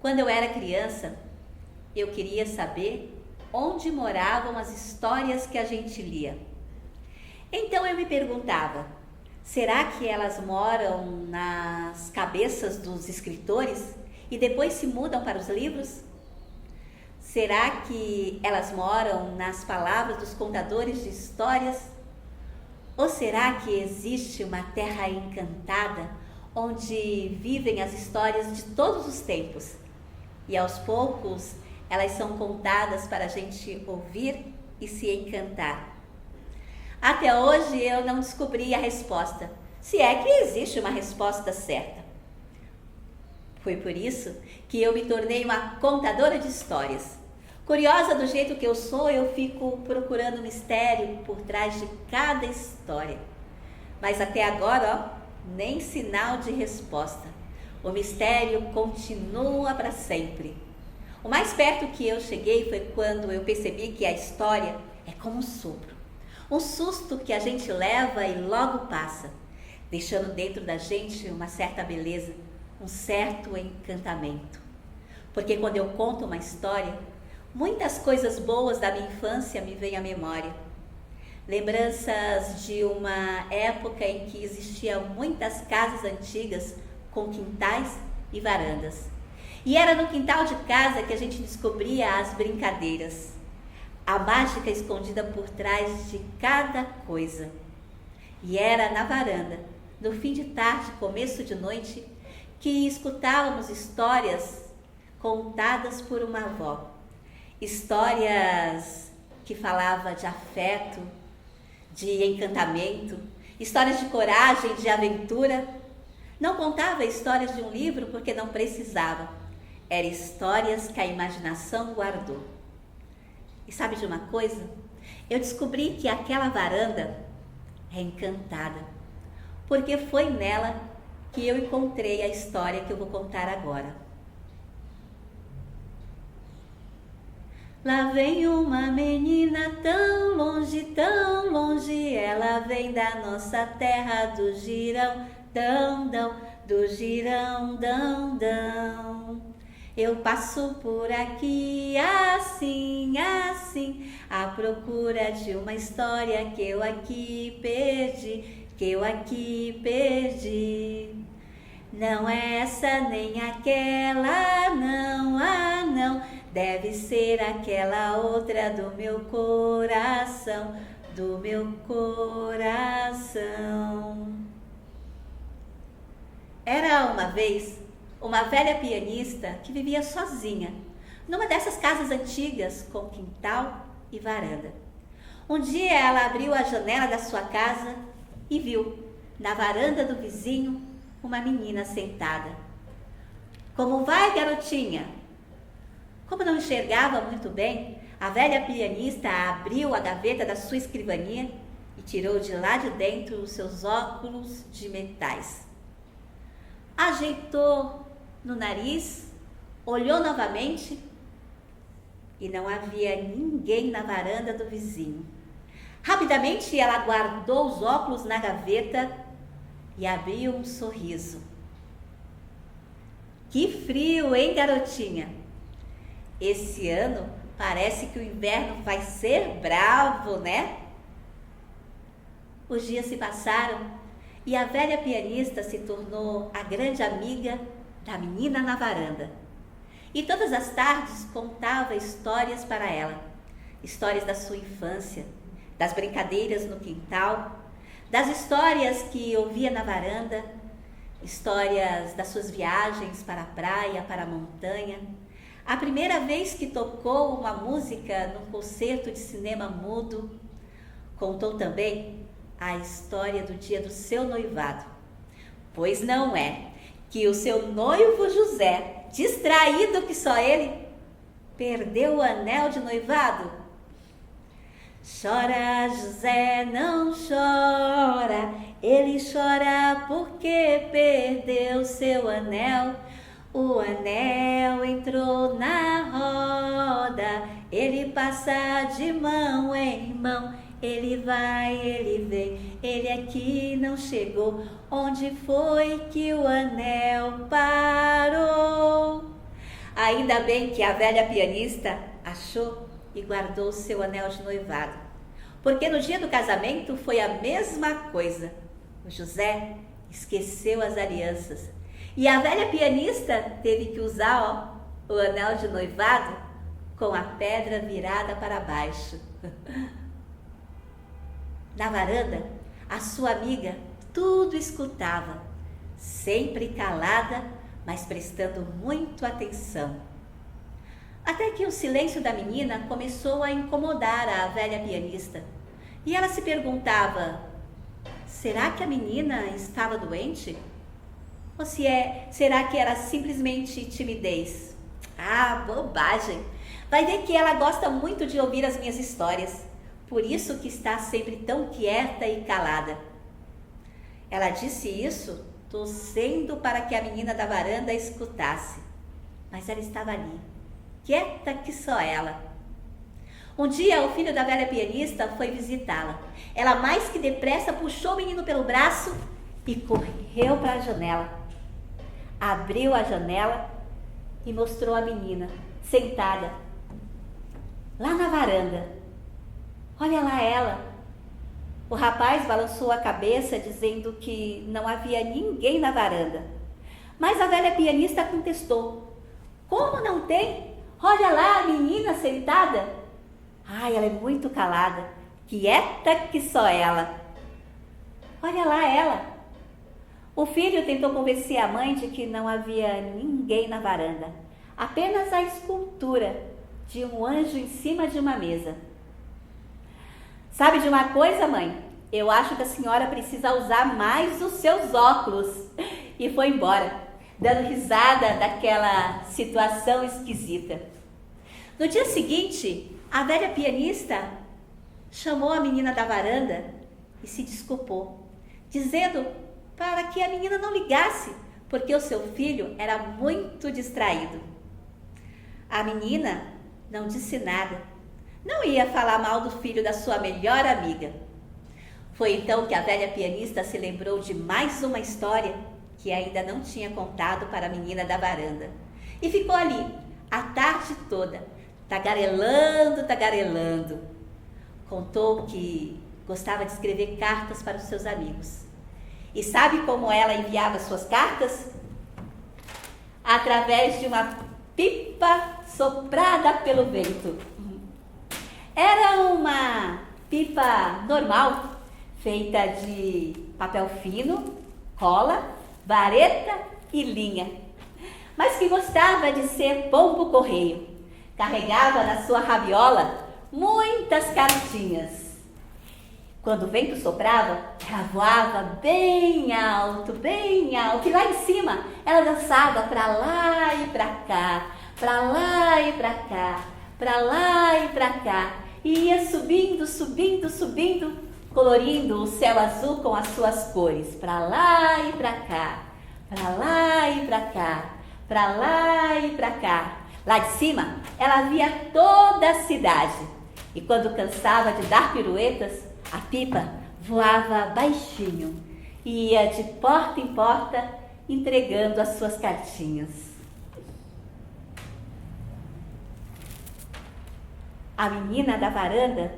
Quando eu era criança, eu queria saber onde moravam as histórias que a gente lia. Então eu me perguntava, será que elas moram nas cabeças dos escritores e depois se mudam para os livros? Será que elas moram nas palavras dos contadores de histórias? Ou será que existe uma terra encantada onde vivem as histórias de todos os tempos e aos poucos elas são contadas para a gente ouvir e se encantar? Até hoje eu não descobri a resposta, se é que existe uma resposta certa. Foi por isso que eu me tornei uma contadora de histórias. Curiosa do jeito que eu sou, eu fico procurando mistério por trás de cada história. Mas até agora, nem sinal de resposta. O mistério continua para sempre. O mais perto que eu cheguei foi quando eu percebi que a história é como um sopro. Um susto que a gente leva e logo passa, deixando dentro da gente uma certa beleza, um certo encantamento. Porque quando eu conto uma história, muitas coisas boas da minha infância me vêm à memória. Lembranças de uma época em que existiam muitas casas antigas com quintais e varandas. E era no quintal de casa que a gente descobria as brincadeiras, a mágica escondida por trás de cada coisa. E era na varanda, no fim de tarde, começo de noite, que escutávamos histórias contadas por uma avó. Histórias que falavam de afeto, de encantamento, histórias de coragem, de aventura. Não contava histórias de um livro porque não precisava. Eram histórias que a imaginação guardou. E sabe de uma coisa? Eu descobri que aquela varanda é encantada, porque foi nela que eu encontrei a história que eu vou contar agora. Lá vem uma menina tão longe, ela vem da nossa terra do girão, dão, dão, do girão, dão, dão. Eu passo por aqui assim, assim, à procura de uma história que eu aqui perdi, Não é essa nem aquela, não, ah não, deve ser aquela outra do meu coração, Era uma vez uma velha pianista que vivia sozinha, numa dessas casas antigas com quintal e varanda. Um dia ela abriu a janela da sua casa e viu, na varanda do vizinho, uma menina sentada. Como vai, garotinha? Como não enxergava muito bem, a velha pianista abriu a gaveta da sua escrivaninha e tirou de lá de dentro os seus óculos de metais. Ajeitou no nariz, olhou novamente e não havia ninguém na varanda do vizinho. Rapidamente ela guardou os óculos na gaveta e abriu um sorriso. Que frio, hein, garotinha? Esse ano parece que o inverno vai ser bravo, né? Os dias se passaram e a velha pianista se tornou a grande amiga da menina na varanda. E todas as tardes contava histórias para ela. Histórias da sua infância, das brincadeiras no quintal, das histórias que ouvia na varanda, histórias das suas viagens para a praia, para a montanha. A primeira vez que tocou uma música num concerto de cinema mudo. Contou também a história do dia do seu noivado. Pois não é que o seu noivo José, distraído que só ele, perdeu o anel de noivado? Chora, José, não chora, ele chora porque perdeu seu anel. O anel entrou na roda, ele passa de mão em mão. Ele vai, ele vem, ele aqui não chegou. Onde foi que o anel parou? Ainda bem que a velha pianista achou e guardou seu anel de noivado, porque no dia do casamento foi a mesma coisa. O José esqueceu as alianças e a velha pianista teve que usar o anel de noivado com a pedra virada para baixo. Na varanda, a sua amiga tudo escutava, sempre calada, mas prestando muito atenção. Até que o silêncio da menina começou a incomodar a velha pianista. E ela se perguntava, será que a menina estava doente? Ou será que era simplesmente timidez? Ah, bobagem! Vai ver que ela gosta muito de ouvir as minhas histórias. Por isso que está sempre tão quieta e calada. Ela disse isso torcendo para que a menina da varanda escutasse. Mas ela estava ali, quieta que só ela. Um dia o filho da velha pianista foi visitá-la. Ela mais que depressa puxou o menino pelo braço e correu para a janela. Abriu a janela e mostrou a menina sentada lá na varanda. Olha lá ela. O rapaz balançou a cabeça dizendo que não havia ninguém na varanda. Mas a velha pianista contestou. Como não tem? Olha lá a menina sentada. Ai, ela é muito calada, quieta que só ela. Olha lá ela. O filho tentou convencer a mãe de que não havia ninguém na varanda. Apenas a escultura de um anjo em cima de uma mesa. Sabe de uma coisa, mãe? Eu acho que a senhora precisa usar mais os seus óculos. E foi embora, dando risada daquela situação esquisita. No dia seguinte, a velha pianista chamou a menina da varanda e se desculpou, dizendo para que a menina não ligasse, porque o seu filho era muito distraído. A menina não disse nada. Não ia falar mal do filho da sua melhor amiga. Foi então que a velha pianista se lembrou de mais uma história que ainda não tinha contado para a menina da varanda. E ficou ali a tarde toda, tagarelando. Contou que gostava de escrever cartas para os seus amigos. E sabe como ela enviava suas cartas? Através de uma pipa soprada pelo vento. Era uma pipa normal, feita de papel fino, cola, vareta e linha, mas que gostava de ser pombo correio. Carregava na sua rabiola muitas cartinhas. Quando o vento soprava, ela voava bem alto, e lá em cima ela dançava para lá e para cá, para lá e para cá, para lá e para cá, e ia subindo, colorindo o céu azul com as suas cores, para lá e para cá, para lá e para cá, para lá e para cá. Lá de cima, ela via toda a cidade, e quando cansava de dar piruetas, a pipa voava baixinho e ia de porta em porta entregando as suas cartinhas. A menina da varanda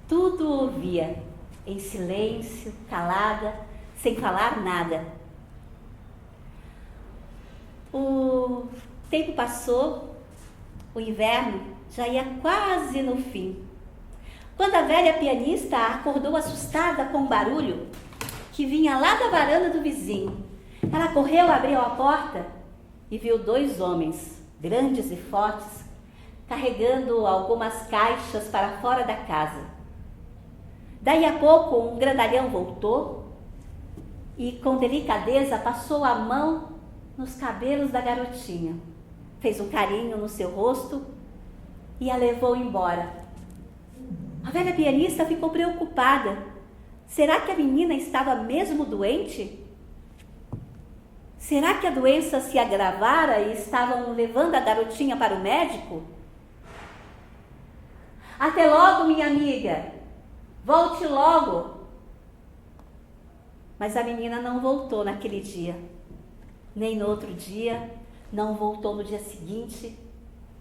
tudo ouvia, em silêncio, calada, sem falar nada. O tempo passou, o inverno já ia quase no fim, quando a velha pianista acordou assustada com um barulho que vinha lá da varanda do vizinho. Ela correu, abriu a porta e viu dois homens, grandes e fortes, carregando algumas caixas para fora da casa. Daí a pouco, um grandalhão voltou e, com delicadeza, passou a mão nos cabelos da garotinha, fez um carinho no seu rosto e a levou embora. A velha pianista ficou preocupada. Será que a menina estava mesmo doente? Será que a doença se agravara e estavam levando a garotinha para o médico? Até logo, minha amiga. Volte logo. Mas a menina não voltou naquele dia, nem no outro dia, não voltou no dia seguinte,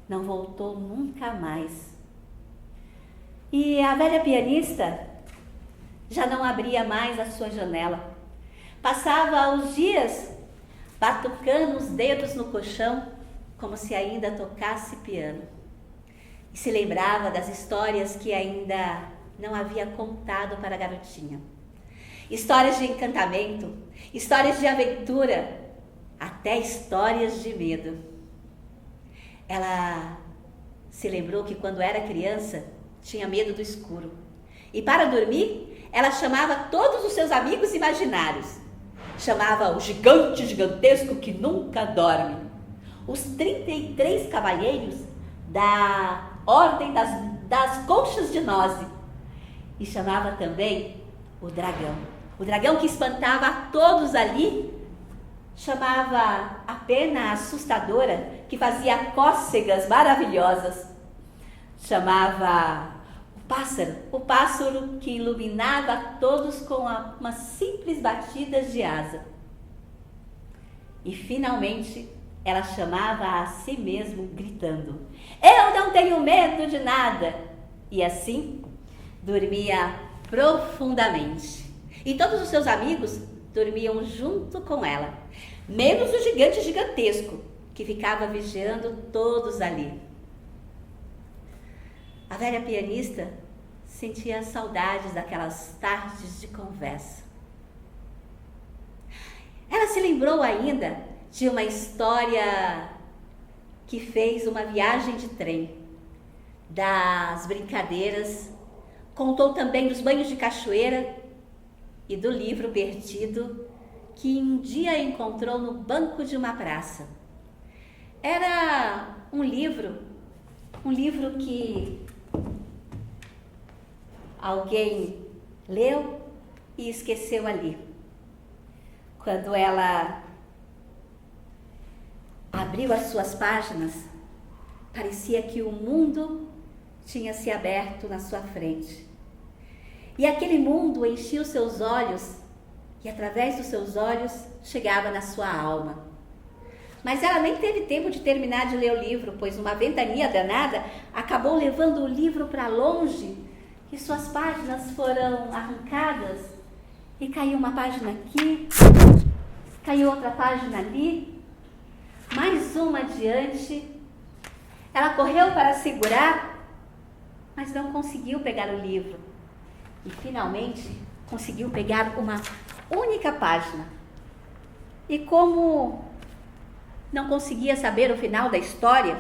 não voltou nunca mais. E a velha pianista já não abria mais a sua janela. Passava os dias batucando os dedos no colchão, como se ainda tocasse piano. E se lembrava das histórias que ainda não havia contado para a garotinha. Histórias de encantamento, histórias de aventura, até histórias de medo. Ela se lembrou que quando era criança tinha medo do escuro. E para dormir, ela chamava todos os seus amigos imaginários. Chamava o gigante gigantesco que nunca dorme. Os 33 cavalheiros da Ordem das Conchas de Noze. E chamava também o dragão. O dragão que espantava a todos ali. Chamava a pena assustadora que fazia cócegas maravilhosas. Chamava o pássaro que iluminava a todos com umas simples batidas de asa. E finalmente ela chamava a si mesmo gritando: eu não tenho medo de nada! E assim dormia profundamente. E todos os seus amigos dormiam junto com ela, menos o gigante gigantesco, que ficava vigiando todos ali. A velha pianista sentia saudades daquelas tardes de conversa. Ela se lembrou ainda de uma história que fez uma viagem de trem, das brincadeiras, contou também dos banhos de cachoeira e do livro perdido que um dia encontrou no banco de uma praça. Era um livro que alguém leu e esqueceu ali. Quando ela abriu as suas páginas, parecia que o mundo tinha se aberto na sua frente. E aquele mundo enchia os seus olhos e através dos seus olhos chegava na sua alma. Mas ela nem teve tempo de terminar de ler o livro, pois uma ventania danada acabou levando o livro para longe e suas páginas foram arrancadas e caiu uma página aqui, caiu outra página ali, mais uma adiante. Ela correu para segurar, mas não conseguiu pegar o livro. E finalmente conseguiu pegar uma única página. E como não conseguia saber o final da história,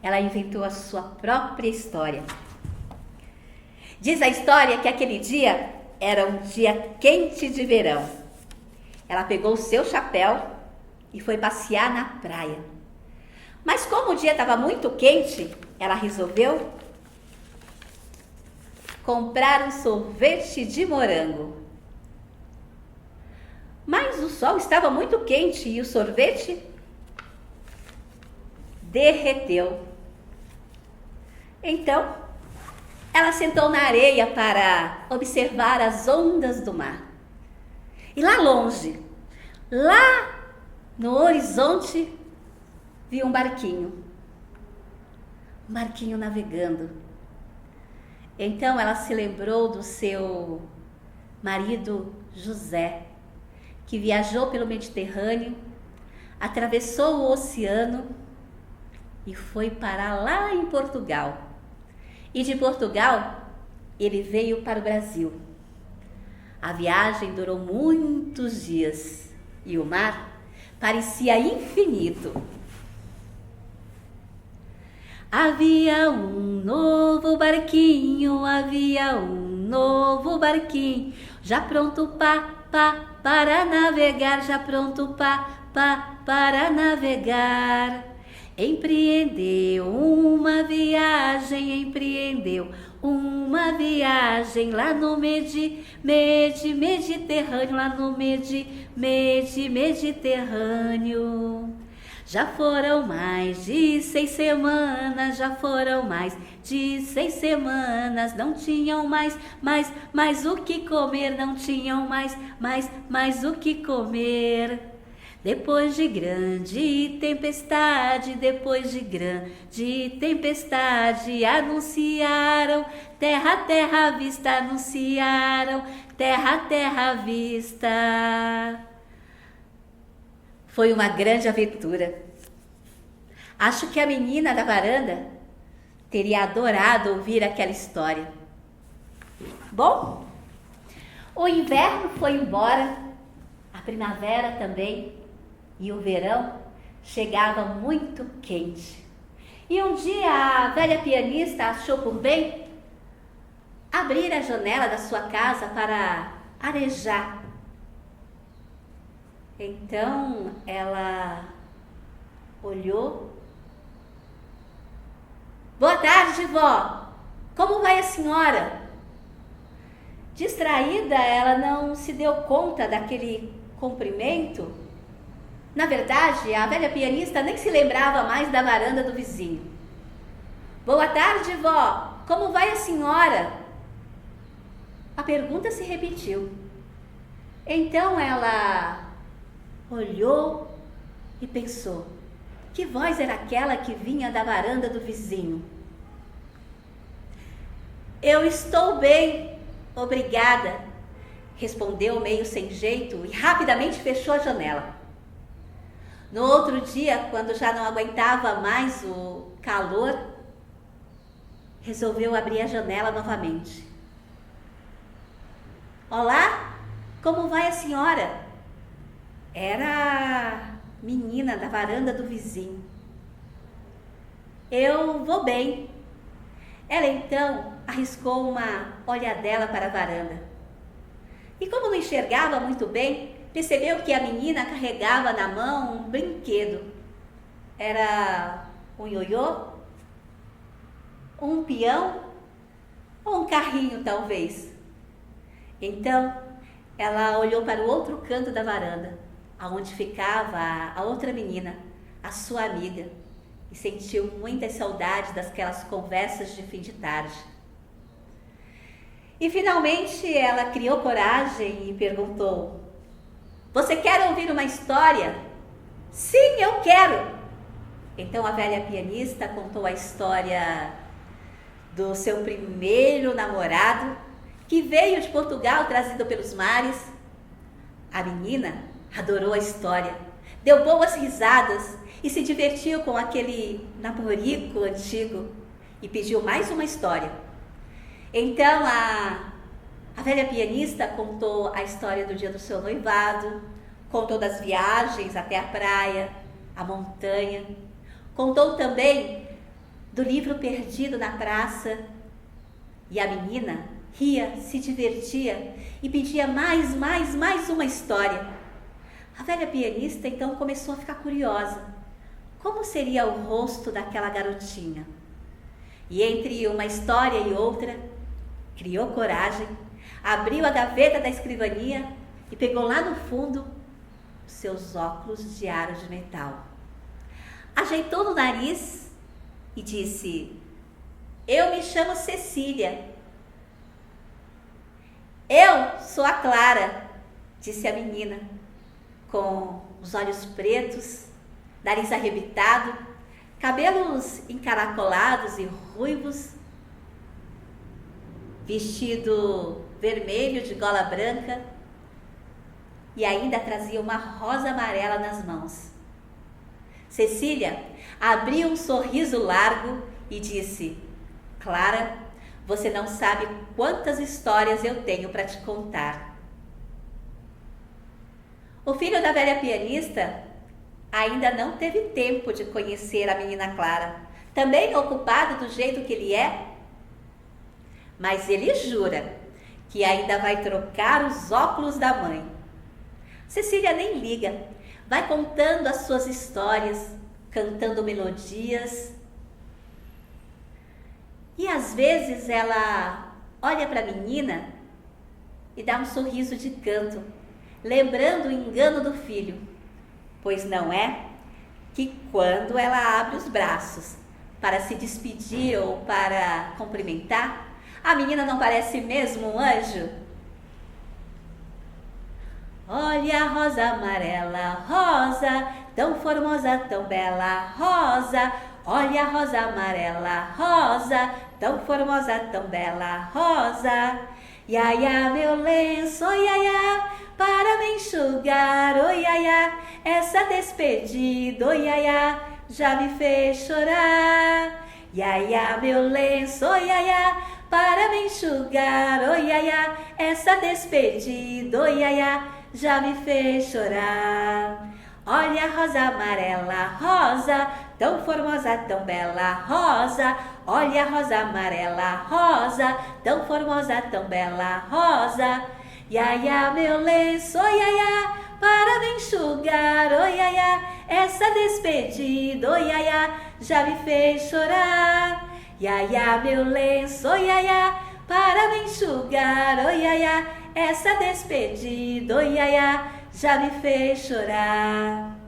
ela inventou a sua própria história. Diz a história que aquele dia era um dia quente de verão. Ela pegou o seu chapéu e foi passear na praia. Mas como o dia estava muito quente, ela resolveu comprar um sorvete de morango. Mas o sol estava muito quente e o sorvete derreteu. Então, ela sentou na areia para observar as ondas do mar. E lá longe, lá no horizonte, viu um barquinho navegando. Então ela se lembrou do seu marido José, que viajou pelo Mediterrâneo, atravessou o oceano e foi parar lá em Portugal. E de Portugal, ele veio para o Brasil. A viagem durou muitos dias e o mar parecia infinito. Havia um novo barquinho, já pronto para navegar, já pronto para navegar. Empreendeu uma viagem lá no Mediterrâneo, lá no Mediterrâneo. Já foram mais de 6 semanas, não tinham mais o que comer, não tinham mais o que comer. Depois de grande tempestade, depois de grande tempestade, anunciaram, terra, terra à vista, anunciaram, terra, terra à vista. Foi uma grande aventura. Acho que a menina da varanda teria adorado ouvir aquela história. Bom, o inverno foi embora, a primavera também, e o verão chegava muito quente. E um dia a velha pianista achou por bem abrir a janela da sua casa para arejar. Então ela olhou. Boa tarde, vó! Como vai a senhora? Distraída, ela não se deu conta daquele cumprimento. Na verdade, a velha pianista nem se lembrava mais da varanda do vizinho. Boa tarde, vó! Como vai a senhora? A pergunta se repetiu. Então ela olhou e pensou: que voz era aquela que vinha da varanda do vizinho? Eu estou bem, obrigada, respondeu meio sem jeito e rapidamente fechou a janela. No outro dia, quando já não aguentava mais o calor, resolveu abrir a janela novamente. Olá, como vai a senhora? Era a menina da varanda do vizinho. Eu vou bem. Ela então arriscou uma olhadela para a varanda. E como não enxergava muito bem, percebeu que a menina carregava na mão um brinquedo. Era um ioiô, um peão ou um carrinho, talvez. Então, ela olhou para o outro canto da varanda, aonde ficava a outra menina, a sua amiga, e sentiu muitas saudades daquelas conversas de fim de tarde. E finalmente ela criou coragem e perguntou: você quer ouvir uma história? Sim, eu quero! Então a velha pianista contou a história do seu primeiro namorado, que veio de Portugal trazido pelos mares. A menina adorou a história, deu boas risadas e se divertiu com aquele namorico antigo e pediu mais uma história. Então a velha pianista contou a história do dia do seu noivado, contou das viagens até a praia, a montanha, contou também do livro perdido na praça. E a menina ria, se divertia e pedia mais uma história. A velha pianista então começou a ficar curiosa. Como seria o rosto daquela garotinha? E entre uma história e outra, criou coragem, abriu a gaveta da escrivaninha e pegou lá no fundo os seus óculos de aro de metal. Ajeitou no nariz e disse: eu me chamo Cecília. Eu sou a Clara, disse a menina, com os olhos pretos, nariz arrebitado, cabelos encaracolados e ruivos, vestido vermelho de gola branca e ainda trazia uma rosa amarela nas mãos. Cecília abriu um sorriso largo e disse: Clara, você não sabe quantas histórias eu tenho para te contar. O filho da velha pianista ainda não teve tempo de conhecer a menina Clara, também ocupado do jeito que ele é, mas ele jura que ainda vai trocar os óculos da mãe. Cecília nem liga, vai contando as suas histórias, cantando melodias. E às vezes ela olha para a menina e dá um sorriso de canto, lembrando o engano do filho, pois não é que quando ela abre os braços para se despedir ou para cumprimentar, a menina não parece mesmo um anjo? Olha a rosa amarela, rosa, tão formosa, tão bela, rosa. Olha a rosa amarela, rosa, tão formosa, tão bela, rosa. Iaiá, meu lenço, oi, iaiá, para me enxugar, oi, iaiá, essa despedida, oi, iaiá, já me fez chorar. Iaiá, meu lenço, oi, iaiá, para me enxugar, oi, iaiá, essa despedida, oi, iaiá, já me fez chorar. Olha a rosa amarela, rosa, tão formosa, tão bela, rosa. Olha a rosa amarela, rosa, tão formosa, tão bela, rosa. Iaiá, meu lenço, oi, iaiá, para me enxugar, oi, iaiá, essa despedida, oi, iaiá, já me fez chorar. Iaiá, meu lenço, oi, iaiá, para me enxugar, oi, iaiá, essa despedida, oi, iaiá, já me fez chorar.